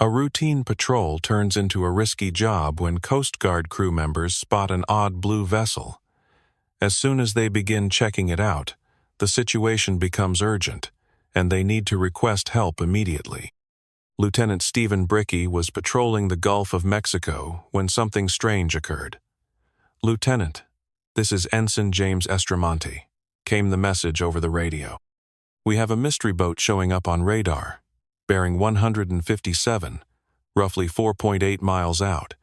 A routine patrol turns into a risky job when Coast Guard crew members spot an odd blue vessel. As soon as they begin checking it out, the situation becomes urgent, and they need to request help immediately. Lieutenant Stephen Brickey was patrolling the Gulf of Mexico when something strange occurred. "Lieutenant, this is Ensign James Estramonte," came the message over the radio. "We have a mystery boat showing up on radar, bearing 157, roughly 4.8 miles out."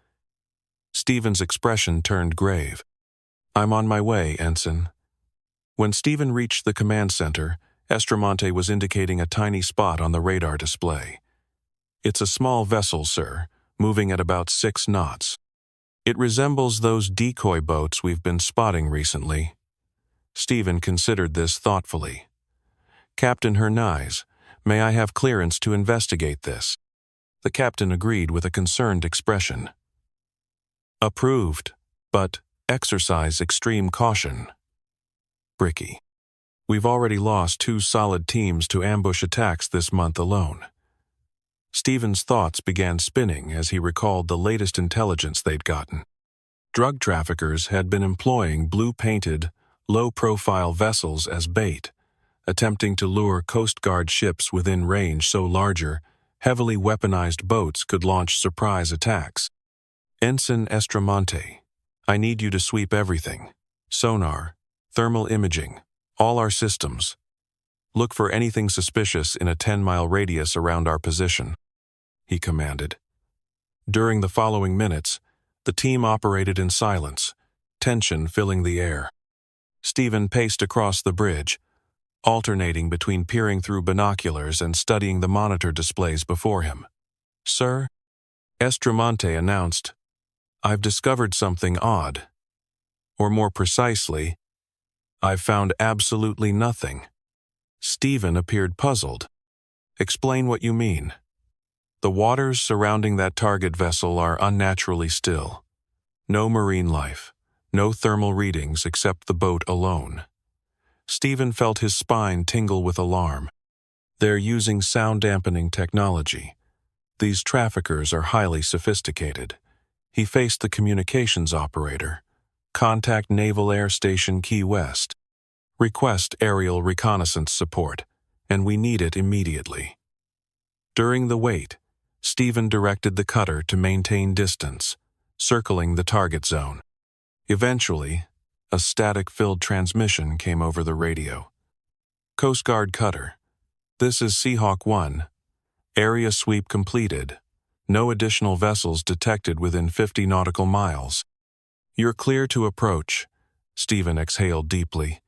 Stephen's expression turned grave. "I'm on my way, Ensign." When Stephen reached the command center, Estramonte was indicating a tiny spot on the radar display. "It's a small vessel, sir, moving at about 6 knots. It resembles those decoy boats we've been spotting recently." Stephen considered this thoughtfully. "Captain Hernaiz, may I have clearance to investigate this?" The captain agreed with a concerned expression. "Approved, but exercise extreme caution." Brickey: "We've already lost 2 solid teams to ambush attacks this month alone." Stephen's thoughts began spinning as he recalled the latest intelligence they'd gotten. Drug traffickers had been employing blue-painted, low-profile vessels as bait, attempting to lure Coast Guard ships within range so larger, heavily weaponized boats could launch surprise attacks. "Ensign Estramonte, I need you to sweep everything. Sonar, thermal imaging, all our systems. Look for anything suspicious in a 10-mile radius around our position," he commanded. During the following minutes, the team operated in silence, tension filling the air. Stephen paced across the bridge, alternating between peering through binoculars and studying the monitor displays before him. "Sir," Estramonte announced, "I've discovered something odd. Or more precisely, I've found absolutely nothing." Stephen appeared puzzled. "Explain what you mean." "The waters surrounding that target vessel are unnaturally still. No marine life, no thermal readings except the boat alone." Stephen felt his spine tingle with alarm. "They're using sound-dampening technology. These traffickers are highly sophisticated." He faced the communications operator. "Contact Naval Air Station Key West. Request aerial reconnaissance support, and we need it immediately." During the wait, Stephen directed the cutter to maintain distance, circling the target zone. Eventually, a static-filled transmission came over the radio. "Coast Guard cutter. This is Seahawk 1. Area sweep completed. No additional vessels detected within 50 nautical miles. You're clear to approach." Stephen exhaled deeply.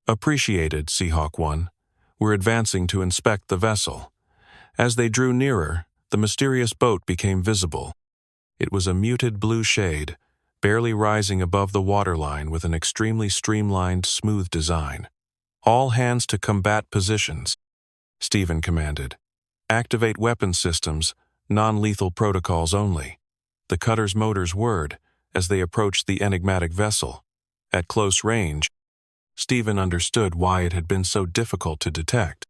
"Appreciated, Seahawk 1. We're advancing to inspect the vessel." As they drew nearer, the mysterious boat became visible. It was a muted blue shade, barely rising above the waterline with an extremely streamlined, smooth design. "All hands to combat positions," Stephen commanded. "Activate weapon systems, non-lethal protocols only." The cutter's motors whirred as they approached the enigmatic vessel. At close range, Stephen understood why it had been so difficult to detect.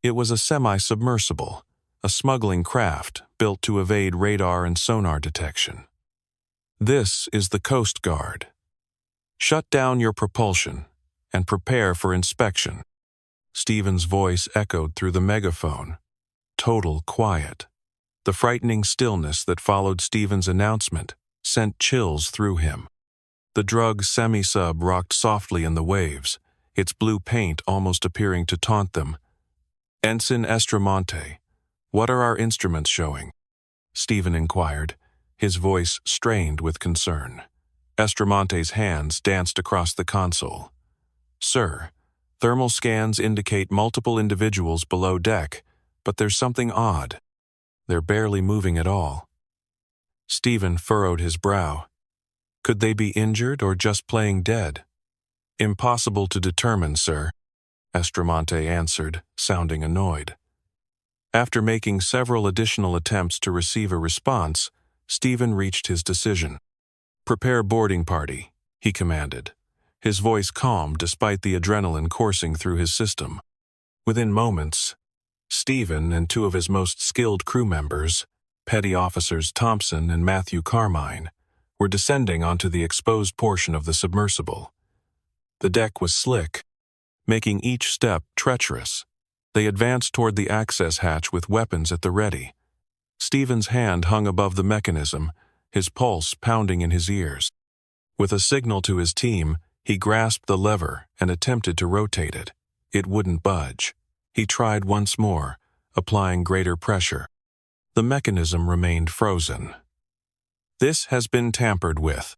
It was a semi-submersible, a smuggling craft built to evade radar and sonar detection. "This is the Coast Guard. Shut down your propulsion and prepare for inspection." Stephen's voice echoed through the megaphone. Total quiet. The frightening stillness that followed Stephen's announcement sent chills through him. The drug semi-sub rocked softly in the waves, its blue paint almost appearing to taunt them. "Ensign Estramonte, what are our instruments showing?" Stephen inquired, his voice strained with concern. Estramonte's hands danced across the console. "Sir, thermal scans indicate multiple individuals below deck, but there's something odd. They're barely moving at all." Stephen furrowed his brow. "Could they be injured or just playing dead?" "Impossible to determine, sir," Estramonte answered, sounding annoyed. After making several additional attempts to receive a response, Stephen reached his decision. "Prepare boarding party," he commanded, his voice calm despite the adrenaline coursing through his system. Within moments, Stephen and 2 of his most skilled crew members, Petty Officers Thompson and Matthew Carmine were descending onto the exposed portion of the submersible. The deck was slick, making each step treacherous. They advanced toward the access hatch with weapons at the ready. Stephen's hand hung above the mechanism, his pulse pounding in his ears. With a signal to his team, he grasped the lever and attempted to rotate it. It wouldn't budge. He tried once more, applying greater pressure. The mechanism remained frozen. "This has been tampered with,"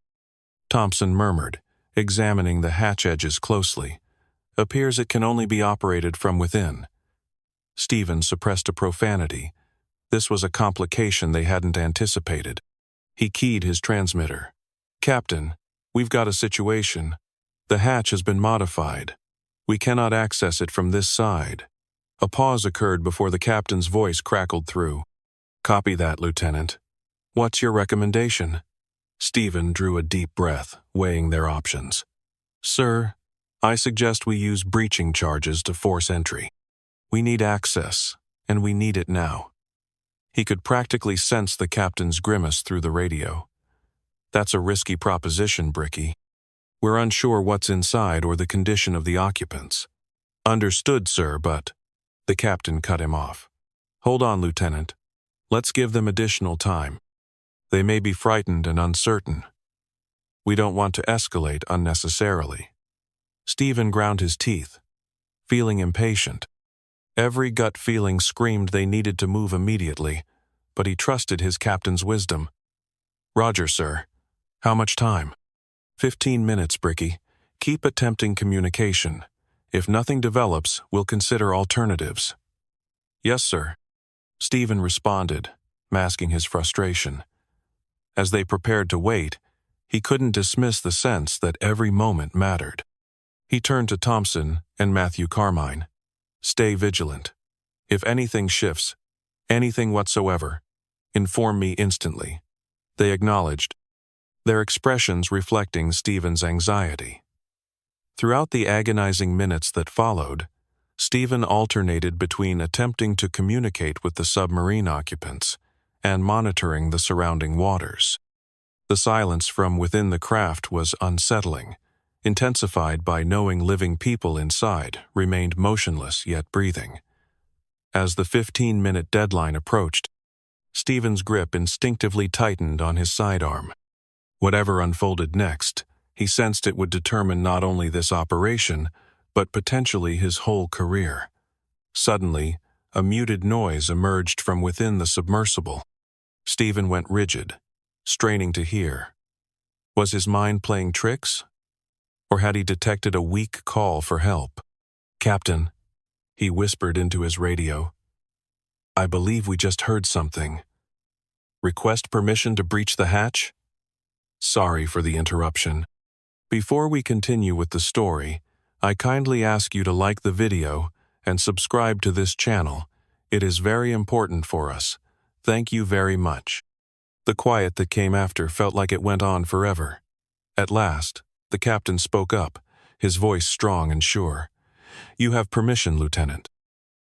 Thompson murmured, examining the hatch edges closely. "Appears it can only be operated from within." Stephen suppressed a profanity. This was a complication they hadn't anticipated. He keyed his transmitter. "Captain, we've got a situation. The hatch has been modified. We cannot access it from this side." A pause occurred before the captain's voice crackled through. "Copy that, Lieutenant. What's your recommendation?" Stephen drew a deep breath, weighing their options. "Sir, I suggest we use breaching charges to force entry. We need access, and we need it now." He could practically sense the captain's grimace through the radio. "That's a risky proposition, Bricky. We're unsure what's inside or the condition of the occupants." "Understood, sir, but—" The captain cut him off. "Hold on, Lieutenant. Let's give them additional time. They may be frightened and uncertain. We don't want to escalate unnecessarily." Stephen ground his teeth, feeling impatient. Every gut feeling screamed they needed to move immediately, but he trusted his captain's wisdom. "Roger, sir. How much time?" 15 minutes, Bricky. Keep attempting communication. If nothing develops, we'll consider alternatives." "Yes, sir," Stephen responded, masking his frustration. As they prepared to wait, he couldn't dismiss the sense that every moment mattered. He turned to Thompson and Matthew Carmine. "Stay vigilant. If anything shifts, anything whatsoever, inform me instantly." They acknowledged, their expressions reflecting Stephen's anxiety. Throughout the agonizing minutes that followed, Stephen alternated between attempting to communicate with the submarine occupants and monitoring the surrounding waters. The silence from within the craft was unsettling, intensified by knowing living people inside remained motionless yet breathing. As the 15-minute deadline approached, Stephen's grip instinctively tightened on his sidearm. Whatever unfolded next, he sensed it would determine not only this operation, but potentially his whole career. Suddenly, a muted noise emerged from within the submersible. Stephen went rigid, straining to hear. Was his mind playing tricks? Or had he detected a weak call for help? "Captain," he whispered into his radio. "I believe we just heard something. Request permission to breach the hatch?" "Sorry for the interruption. Before we continue with the story, I kindly ask you to like the video and subscribe to this channel. It is very important for us. Thank you very much." The quiet that came after felt like it went on forever. At last, the captain spoke up, his voice strong and sure. "You have permission, Lieutenant.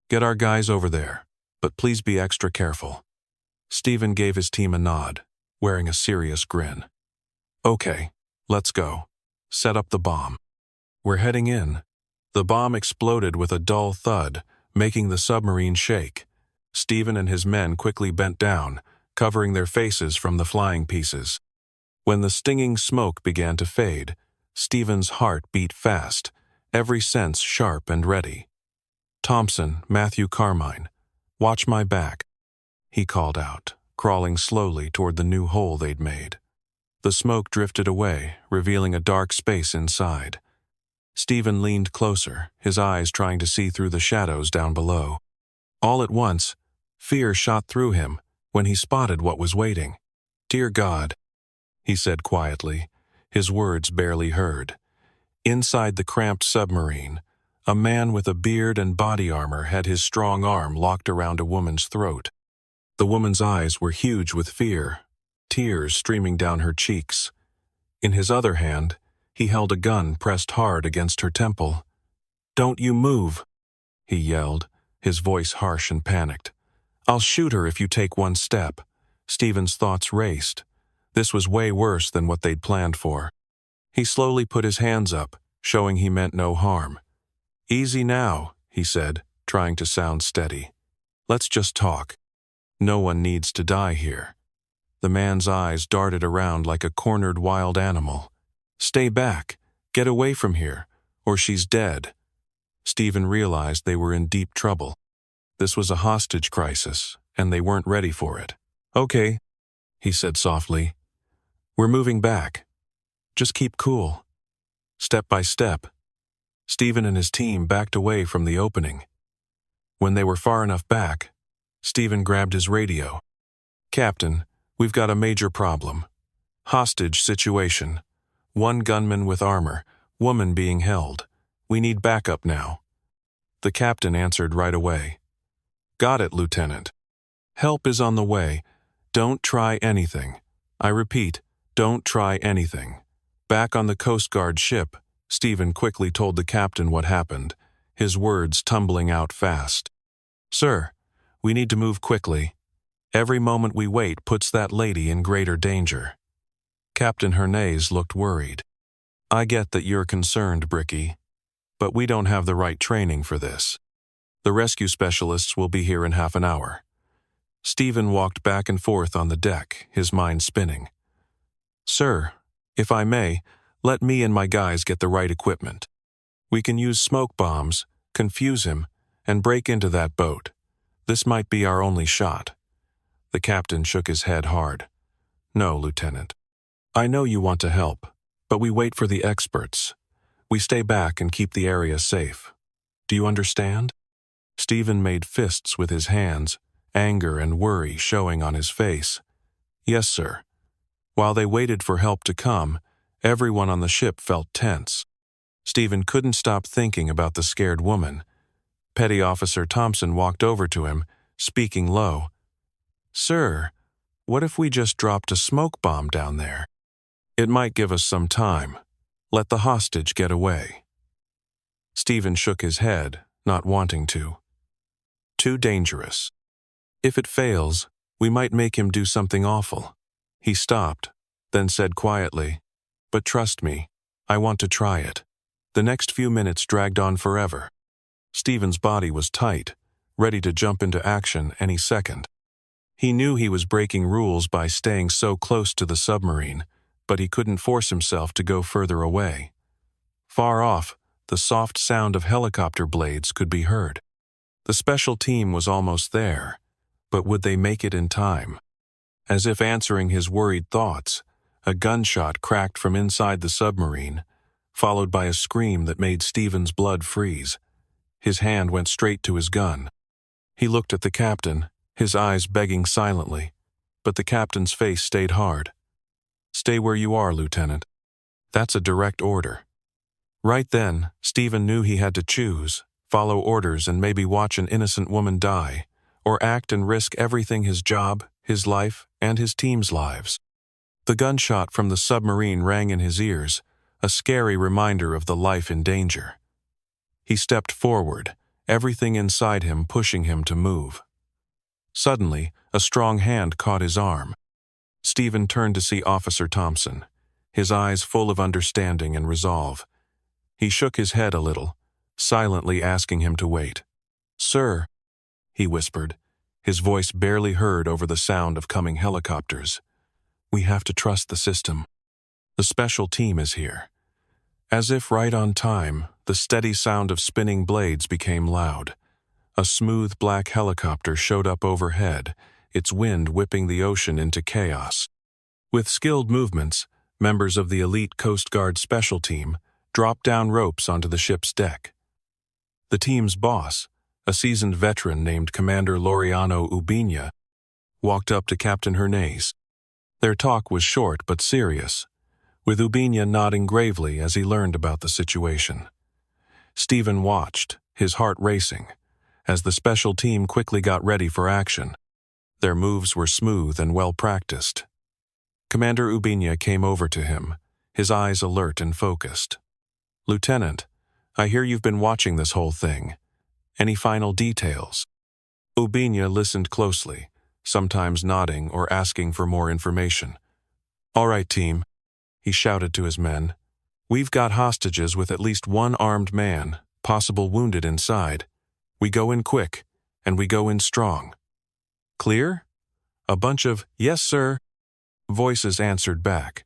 Get our guys over there, but please be extra careful." Stephen gave his team a nod, wearing a serious grin. "Okay, let's go. Set up the bomb." "We're heading in." The bomb exploded with a dull thud, making the submarine shake. Stephen and his men quickly bent down, covering their faces from the flying pieces. When the stinging smoke began to fade, Stephen's heart beat fast, every sense sharp and ready. "Thompson, Matthew Carmine, watch my back," he called out, crawling slowly toward the new hole they'd made. The smoke drifted away, revealing a dark space inside. Stephen leaned closer, his eyes trying to see through the shadows down below. All at once, fear shot through him when he spotted what was waiting. "Dear God," he said quietly, his words barely heard. Inside the cramped submarine, a man with a beard and body armor had his strong arm locked around a woman's throat. The woman's eyes were huge with fear, tears streaming down her cheeks. In his other hand, he held a gun pressed hard against her temple. "Don't you move," he yelled, his voice harsh and panicked. "I'll shoot her if you take one step." Stephen's thoughts raced. This was way worse than what they'd planned for. He slowly put his hands up, showing he meant no harm. "Easy now," he said, trying to sound steady. "Let's just talk. No one needs to die here." The man's eyes darted around like a cornered wild animal. "Stay back. Get away from here, or she's dead." Stephen realized they were in deep trouble. This was a hostage crisis, and they weren't ready for it. "Okay," he said softly. "We're moving back. Just keep cool." Step by step, Stephen and his team backed away from the opening. When they were far enough back, Stephen grabbed his radio. "Captain, we've got a major problem. Hostage situation. One gunman with armor, woman being held. We need backup now." The captain answered right away. "Got it, Lieutenant. Help is on the way. Don't try anything. I repeat, don't try anything." Back on the Coast Guard ship, Stephen quickly told the captain what happened, his words tumbling out fast. "Sir, we need to move quickly. Every moment we wait puts that lady in greater danger." Captain Hernandez looked worried. "I get that you're concerned, Bricky, but we don't have the right training for this. The rescue specialists will be here in half an hour." Stephen walked back and forth on the deck, his mind spinning. "Sir, if I may, let me and my guys get the right equipment. We can use smoke bombs, confuse him, and break into that boat. This might be our only shot." The captain shook his head hard. "No, Lieutenant. I know you want to help, but we wait for the experts. We stay back and keep the area safe. Do you understand?" Stephen made fists with his hands, anger and worry showing on his face. "Yes, sir." While they waited for help to come, everyone on the ship felt tense. Stephen couldn't stop thinking about the scared woman. Petty Officer Thompson walked over to him, speaking low. "Sir, what if we just dropped a smoke bomb down there? It might give us some time. Let the hostage get away." Stephen shook his head, not wanting to. "Too dangerous. If it fails, we might make him do something awful." He stopped, then said quietly, "But trust me, I want to try it." The next few minutes dragged on forever. Stephen's body was tight, ready to jump into action any second. He knew he was breaking rules by staying so close to the submarine, but he couldn't force himself to go further away. Far off, the soft sound of helicopter blades could be heard. The special team was almost there, but would they make it in time? As if answering his worried thoughts, a gunshot cracked from inside the submarine, followed by a scream that made Stephen's blood freeze. His hand went straight to his gun. He looked at the captain, his eyes begging silently, but the captain's face stayed hard. "Stay where you are, Lieutenant. That's a direct order." Right then, Stephen knew he had to choose, follow orders and maybe watch an innocent woman die, or act and risk everything: his job, his life, and his team's lives. The gunshot from the submarine rang in his ears, a scary reminder of the life in danger. He stepped forward, everything inside him pushing him to move. Suddenly, a strong hand caught his arm. Stephen turned to see Officer Thompson, his eyes full of understanding and resolve. He shook his head a little, silently asking him to wait. "Sir," he whispered, his voice barely heard over the sound of coming helicopters. "We have to trust the system. The special team is here." As if right on time, the steady sound of spinning blades became loud. A smooth black helicopter showed up overhead, its wind whipping the ocean into chaos. With skilled movements, members of the elite Coast Guard special team dropped down ropes onto the ship's deck. The team's boss, a seasoned veteran named Commander Laureano Ubiña, walked up to Captain Hernandez. Their talk was short but serious, with Ubiña nodding gravely as he learned about the situation. Stephen watched, his heart racing, as the special team quickly got ready for action. Their moves were smooth and well-practiced. Commander Ubiña came over to him, his eyes alert and focused. "Lieutenant, I hear you've been watching this whole thing. Any final details?" Ubiña listened closely, sometimes nodding or asking for more information. "All right, team," he shouted to his men. "We've got hostages with at least one armed man, possible wounded inside. We go in quick, and we go in strong. Clear?" A bunch of "Yes, sir" voices answered back.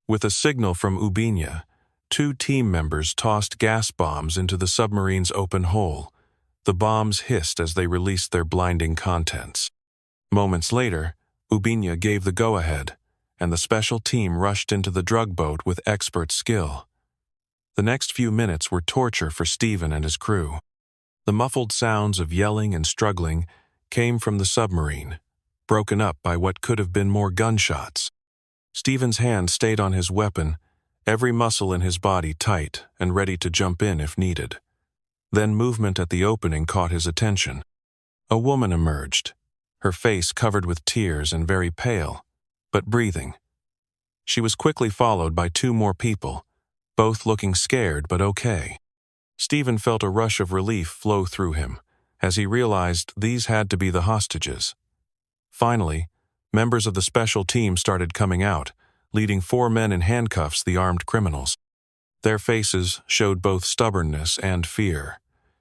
With a signal from Ubiña, 2 team members tossed gas bombs into the submarine's open hole. The bombs hissed as they released their blinding contents. Moments later, Ubiña gave the go-ahead, and the special team rushed into the drug boat with expert skill. The next few minutes were torture for Stephen and his crew. The muffled sounds of yelling and struggling came from the submarine, broken up by what could have been more gunshots. Stephen's hand stayed on his weapon, every muscle in his body tight and ready to jump in if needed. Then movement at the opening caught his attention. A woman emerged, her face covered with tears and very pale, but breathing. She was quickly followed by 2 more people, both looking scared but okay. Stephen felt a rush of relief flow through him, as he realized these had to be the hostages. Finally, members of the special team started coming out, leading 4 men in handcuffs, the armed criminals. Their faces showed both stubbornness and fear,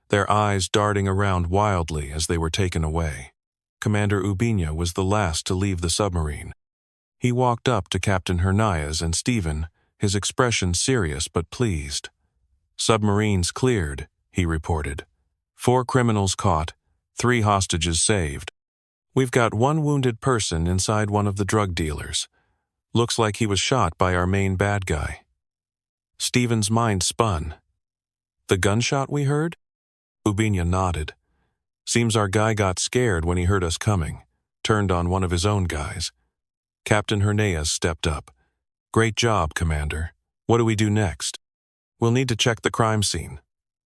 their eyes darting around wildly as they were taken away. Commander Ubiña was the last to leave the submarine. He walked up to Captain Hernandez and Stephen, his expression serious but pleased. "Submarines cleared," he reported. 4 criminals caught, 3 hostages saved. We've got 1 wounded person inside one of the drug dealers. Looks like he was shot by our main bad guy. Stephen's mind spun. "The gunshot we heard?" Ubiña nodded. "Seems our guy got scared when he heard us coming, turned on one of his own guys." Captain Hernandez stepped up. "Great job, Commander. What do we do next?" "We'll need to check the crime scene,"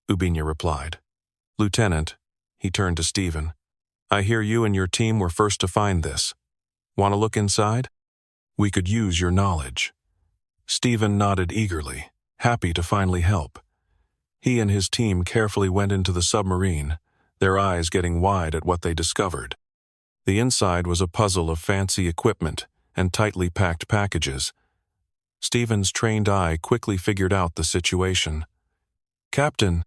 Ubiña replied. "Lieutenant," he turned to Stephen, "I hear you and your team were first to find this. Want to look inside? We could use your knowledge." Stephen nodded eagerly, happy to finally help. He and his team carefully went into the submarine, their eyes getting wide at what they discovered. The inside was a puzzle of fancy equipment and tightly packed packages. Stephen's trained eye quickly figured out the situation. "Captain,"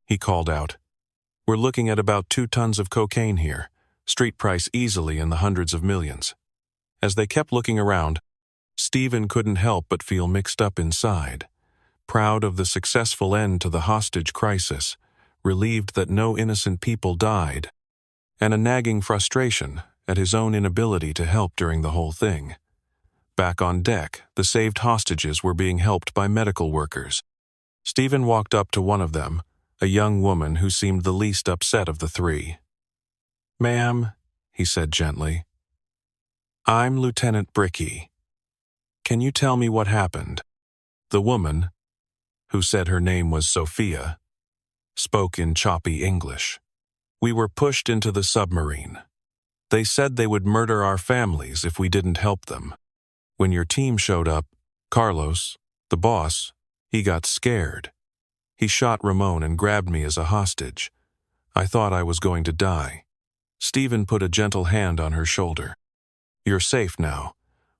he called out, "we're looking at about 2 tons of cocaine here, street price easily in the hundreds of millions." As they kept looking around, Stephen couldn't help but feel mixed up inside, proud of the successful end to the hostage crisis, relieved that no innocent people died, and a nagging frustration at his own inability to help during the whole thing. Back on deck, the saved hostages were being helped by medical workers. Stephen walked up to one of them, a young woman who seemed the least upset of the 3. "Ma'am," he said gently, "I'm Lieutenant Bricky. Can you tell me what happened?" The woman, who said her name was Sophia, spoke in choppy English. "We were pushed into the submarine. They said they would murder our families if we didn't help them. When your team showed up, Carlos, the boss, he got scared. He shot Ramon and grabbed me as a hostage. I thought I was going to die." Stephen put a gentle hand on her shoulder. "You're safe now.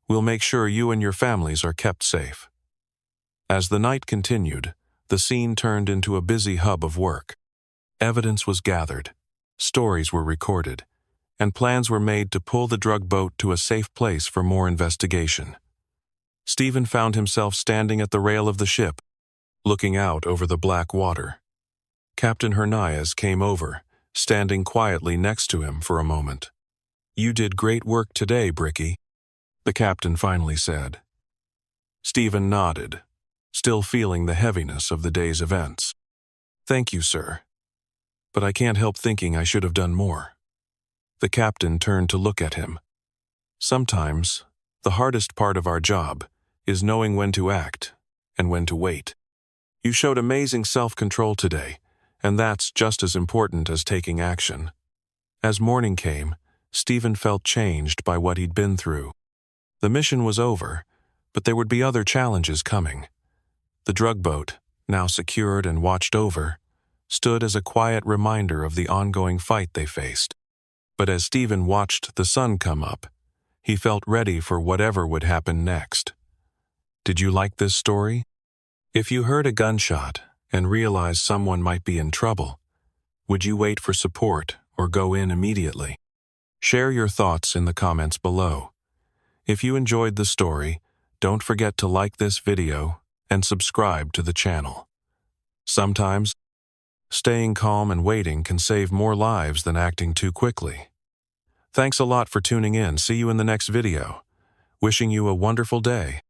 We'll make sure you and your families are kept safe." As the night continued, the scene turned into a busy hub of work. Evidence was gathered, stories were recorded, and plans were made to pull the drug boat to a safe place for more investigation. Stephen found himself standing at the rail of the ship, looking out over the black water. Captain Hernandez came over, standing quietly next to him for a moment. "You did great work today, Bricky," the captain finally said. Stephen nodded, still feeling the heaviness of the day's events. "Thank you, sir. But I can't help thinking I should have done more." The captain turned to look at him. "Sometimes, the hardest part of our job is knowing when to act and when to wait. You showed amazing self-control today, and that's just as important as taking action." As morning came, Stephen felt changed by what he'd been through. The mission was over, but there would be other challenges coming. The drug boat, now secured and watched over, stood as a quiet reminder of the ongoing fight they faced. But as Stephen watched the sun come up, he felt ready for whatever would happen next. Did you like this story? If you heard a gunshot and realized someone might be in trouble, would you wait for support or go in immediately? Share your thoughts in the comments below. If you enjoyed the story, don't forget to like this video and subscribe to the channel. Sometimes, staying calm and waiting can save more lives than acting too quickly. Thanks a lot for tuning in. See you in the next video. Wishing you a wonderful day.